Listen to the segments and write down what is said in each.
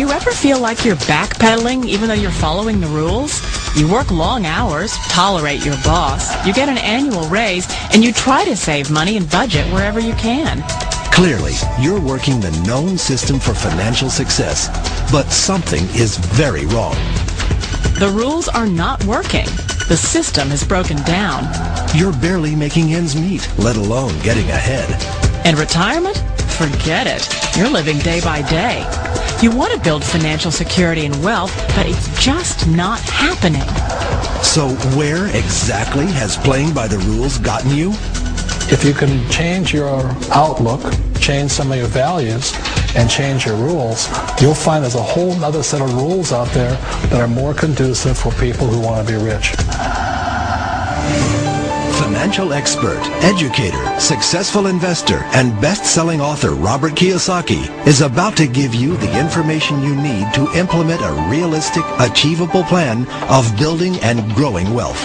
you ever feel like you're backpedaling even though you're following the rules? You work long hours, tolerate your boss, you get an annual raise, and you try to save money and budget wherever you can. Clearly, you're working the known system for financial success, but something is very wrong. The rules are not working. The system is broken down. You're barely making ends meet, let alone getting ahead. And retirement? Forget it. You're living day by day. You want to build financial security and wealth, but it's just not happening. So where exactly has playing by the rules gotten you? If you can change your outlook, change some of your values, and change your rules, you'll find there's a whole other set of rules out there that are more conducive for people who want to be rich. Financial expert, educator, successful investor, and best-selling author Robert Kiyosaki is about to give you the information you need to implement a realistic, achievable plan of building and growing wealth.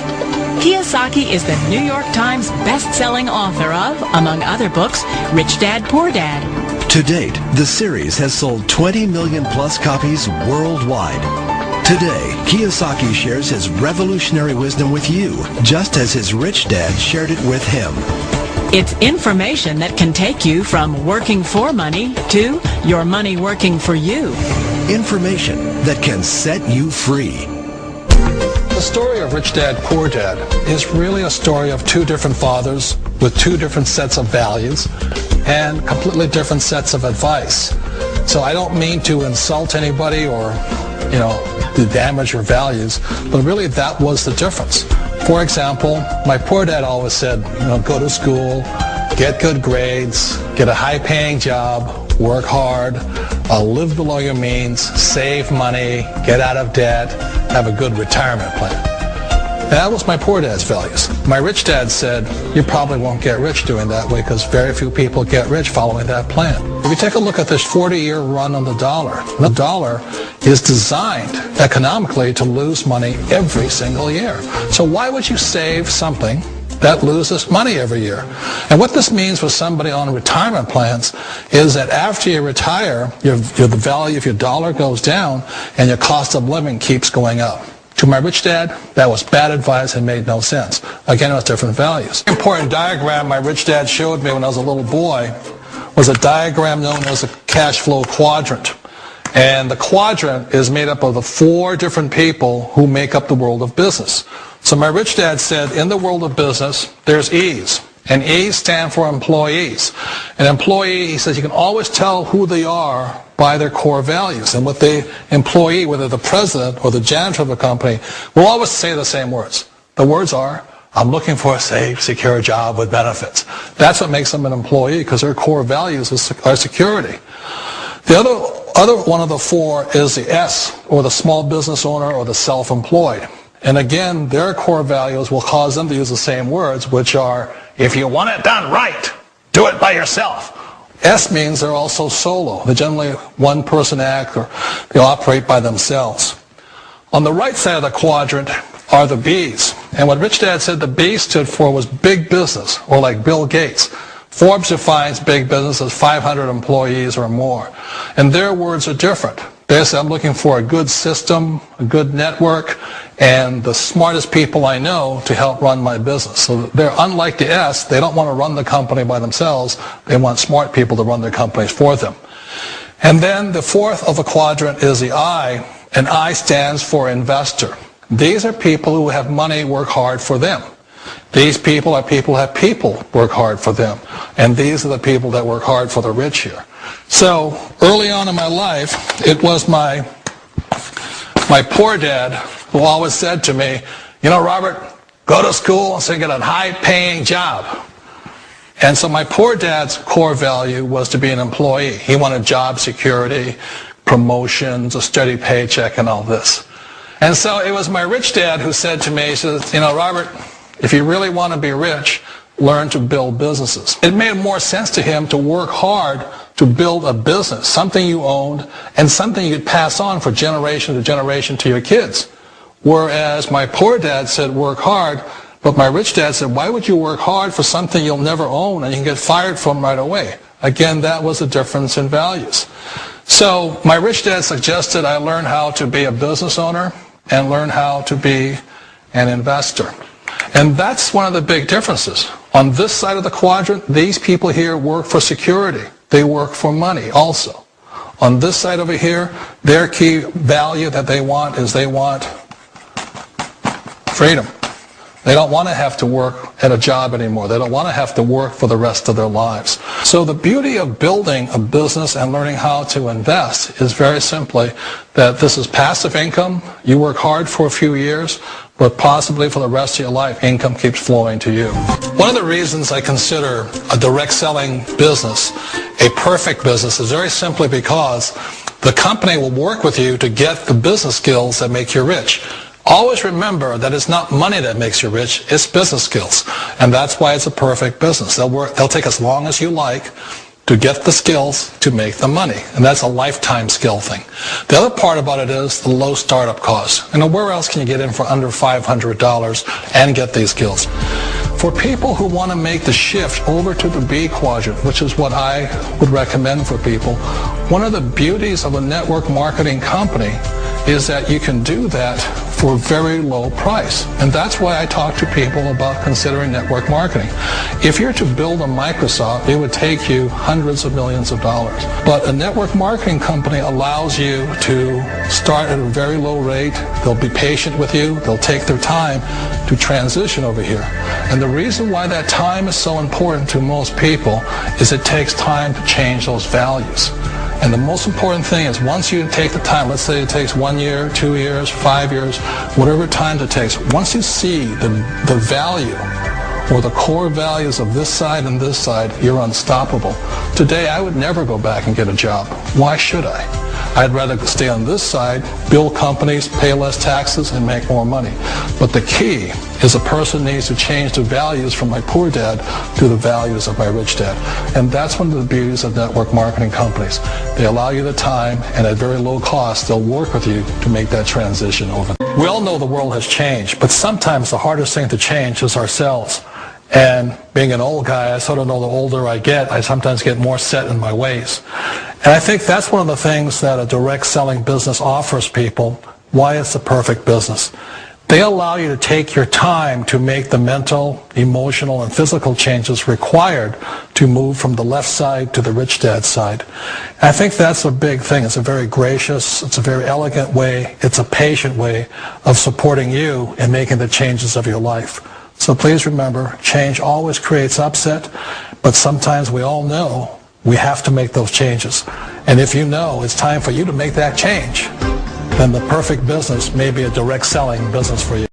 Kiyosaki is the New York Times best-selling author of, among other books, Rich Dad, Poor Dad. To date, the series has sold 20 million plus copies worldwide. Today, Kiyosaki shares his revolutionary wisdom with you, just as his rich dad shared it with him. It's information that can take you from working for money to your money working for you. Information that can set you free. The story of Rich Dad, Poor Dad is really a story of two different fathers with two different sets of values and completely different sets of advice. So I don't mean to insult anybody or, to damage your values, but really that was the difference. For example, my poor dad always said, go to school, get good grades, get a high-paying job, work hard, live below your means, save money, get out of debt, have a good retirement plan. That was my poor dad's values. My rich dad said, you probably won't get rich doing that way because very few people get rich following that plan. If you take a look at this 40-year run on the dollar is designed economically to lose money every single year. So why would you save something that loses money every year? And what this means for somebody on retirement plans is that after you retire, the value of your dollar goes down and your cost of living keeps going up. To my rich dad, that was bad advice and made no sense. Again, it was different values. An important diagram my rich dad showed me when I was a little boy was a diagram known as a cash flow quadrant. And the quadrant is made up of the four different people who make up the world of business. So my rich dad said, in the world of business, there's E's. And E's stand for employees. An employee, he says, you can always tell who they are by their core values. And what the employee, whether the president or the janitor of the company, will always say the same words. The words are, I'm looking for a safe, secure job with benefits. That's what makes them an employee, because their core values are security. The other one of the four is the S, or the small business owner or the self-employed. And again, their core values will cause them to use the same words, which are, if you want it done right, do it by yourself. S means they're also solo. They're generally one-person act, or they operate by themselves. On the right side of the quadrant are the B's. And what Rich Dad said the B stood for was big business, or like Bill Gates. Forbes defines big business as 500 employees or more. And their words are different. They say, I'm looking for a good system, a good network, and the smartest people I know to help run my business. So they're unlike the S. They don't want to run the company by themselves. They want smart people to run their companies for them. And then the fourth of the quadrant is the I, and I stands for investor. These are people who have money work hard for them. These people are people who have people work hard for them. And these are the people that work hard for the rich here. So early on in my life, it was my poor dad who always said to me, Robert, go to school and so get a high-paying job. And so my poor dad's core value was to be an employee. He wanted job security, promotions, a steady paycheck, and all this. And so it was my rich dad who said to me, he says, Robert, if you really want to be rich, learn to build businesses. It made more sense to him to work hard to build a business, something you owned, and something you could pass on for generation to generation to your kids. Whereas my poor dad said work hard, But my rich dad said, why would you work hard for something you'll never own and you can get fired from right away? Again, that was a difference in values. So my rich dad suggested I learn how to be a business owner and learn how to be an investor. And that's one of the big differences. On this side of the quadrant, these people here work for security. They work for money also. On this side over here, their key value that they want is they want freedom. They don't want to have to work at a job anymore. They don't want to have to work for the rest of their lives. So the beauty of building a business and learning how to invest is very simply that this is passive income. You work hard for a few years, but possibly for the rest of your life, income keeps flowing to you. One of the reasons I consider a direct selling business a perfect business is very simply because the company will work with you to get the business skills that make you rich. Always remember that it's not money that makes you rich, it's business skills. And that's why it's a perfect business. They'll take as long as you like to get the skills to make the money. And that's a lifetime skill thing. The other part about it is the low startup cost. And where else can you get in for under $500 and get these skills? For people who want to make the shift over to the B quadrant, which is what I would recommend for people, one of the beauties of a network marketing company is that you can do that for a very low price. And that's why I talk to people about considering network marketing. If you're to build a Microsoft, it would take you hundreds of millions of dollars. But a network marketing company allows you to start at a very low rate. They'll be patient with you. They'll take their time to transition over here. And the reason why that time is so important to most people is it takes time to change those values. And the most important thing is once you take the time, let's say it takes 1 year, 2 years, 5 years, whatever time it takes, once you see the value or the core values of this side and this side, you're unstoppable. Today, I would never go back and get a job. Why should I? I'd rather stay on this side, build companies, pay less taxes, and make more money. But the key is a person needs to change the values from my poor dad to the values of my rich dad. And that's one of the beauties of network marketing companies. They allow you the time, and at very low cost, they'll work with you to make that transition over. We all know the world has changed, but sometimes the hardest thing to change is ourselves. And being an old guy, I sort of know the older I get, I sometimes get more set in my ways. And I think that's one of the things that a direct selling business offers people, why it's the perfect business. They allow you to take your time to make the mental, emotional, and physical changes required to move from the left side to the rich dad side. And I think that's a big thing. It's a very gracious, it's a very elegant way, it's a patient way of supporting you in making the changes of your life. So please remember, change always creates upset, but sometimes we all know we have to make those changes. And if you know it's time for you to make that change, then the perfect business may be a direct selling business for you.